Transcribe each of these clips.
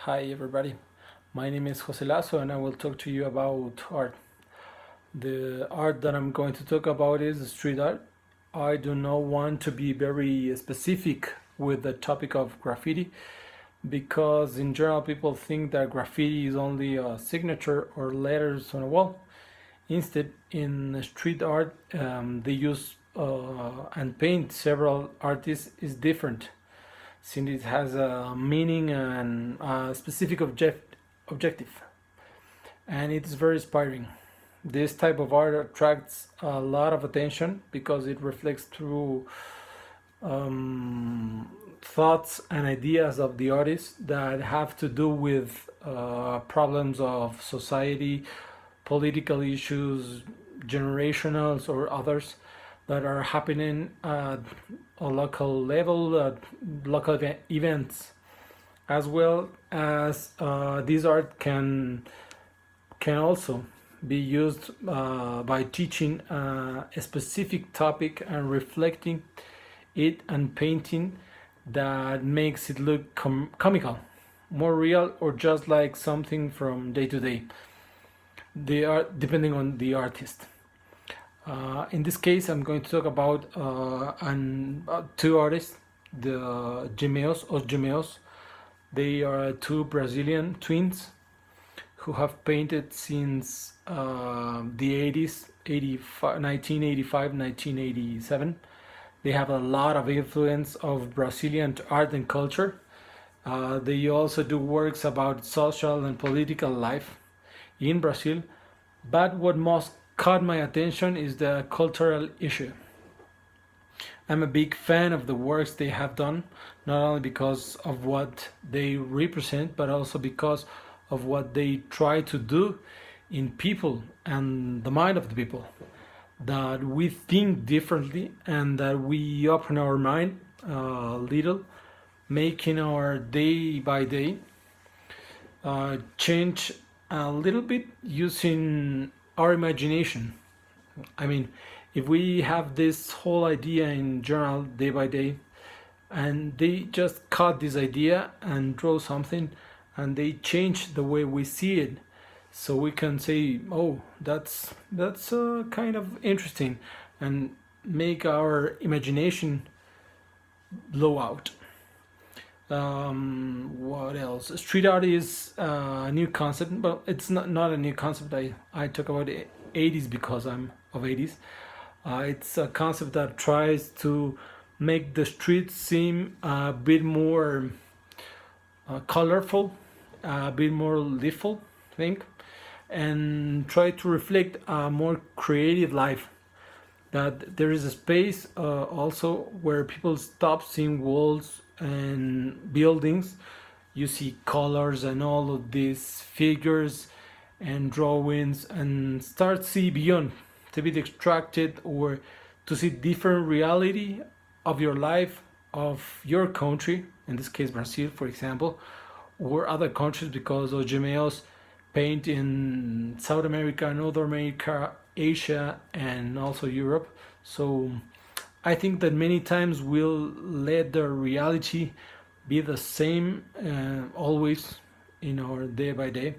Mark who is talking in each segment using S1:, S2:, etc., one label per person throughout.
S1: Hi everybody, my name is Jose Lazo and I will talk to you about art. The art that I'm going to talk about is street art. I do not want to be very specific with the topic of graffiti because in general people think that graffiti is only a signature or letters on a wall. Instead, in street art, they use and paint several artists is different since it has a meaning and a specific objective, and it's very inspiring. This type of art attracts a lot of attention because it reflects through thoughts and ideas of the artist that have to do with problems of society, political issues, generationals, or others that are happening at a local level, local events, as well as this art can also be used by teaching a specific topic and reflecting it and painting that makes it look comical, more real, or just like something from day to day. They are depending on the artist. In this case, I'm going to talk about two artists, the Os Gemeos. They are two Brazilian twins who have painted since the 80s, 1985, 1987. They have a lot of influence of Brazilian art and culture. They also do works about social and political life in Brazil. But what most caught my attention is the cultural issue. I'm a big fan of the works they have done, not only because of what they represent, but also because of what they try to do in people and the mind of the people. That we think differently and that we open our mind a little, making our day by day change a little bit using our imagination. I mean, if we have this whole idea in journal day by day, and they just cut this idea and draw something, and they change the way we see it, so we can say, "Oh, that's kind of interesting," and make our imagination blow out. What else? Street art is a new concept, but it's not a new concept. I talk about 80s because I'm of 80s. It's a concept that tries to make the streets seem a bit more colorful, a bit more liveful, I think, and try to reflect a more creative life. That there is a space also where people stop seeing walls and buildings. You see colors and all of these figures and drawings, and start see beyond, to be extracted or to see different reality of your life, of your country, in this case Brazil for example, or other countries, because Os Gemeos paint in South America, North America, Asia, and also Europe. So I think that many times we'll let the reality be the same always in our day by day,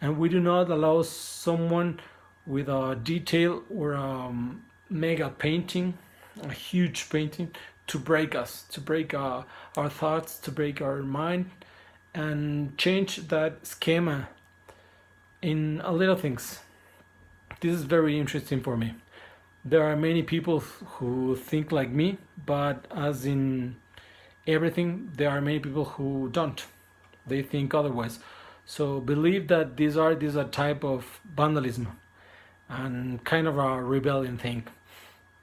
S1: and we do not allow someone with a detail or a mega painting, a huge painting, to break us, to break our thoughts, to break our mind, and change that schema in a little things. This is very interesting for me. There are many people who think like me, but as in everything, there are many people who don't. They think otherwise. So believe that this art is a type of vandalism and kind of a rebellion thing.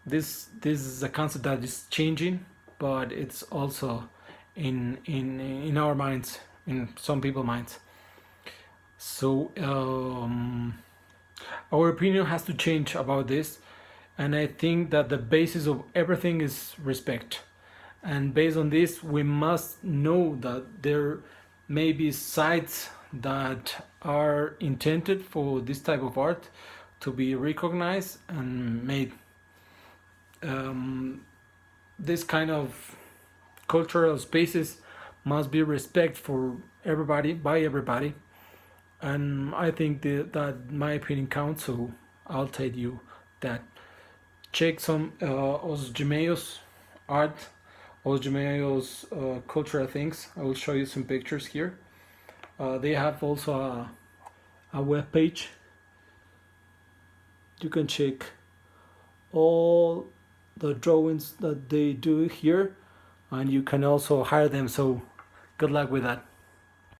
S1: This is a concept that is changing, but it's also in our minds, in some people's minds. So our opinion has to change about this, and I think that the basis of everything is respect. And based on this, we must know that there may be sites that are intended for this type of art to be recognized and made. This kind of cultural spaces must be respect for everybody, by everybody, and I think that my opinion counts. So I'll tell you that check some Os Gemeos art, Os Gemeos cultural things. I will show you some pictures here. They have also a web page. You can check all the drawings that they do here, and you can also hire them. So good luck with that.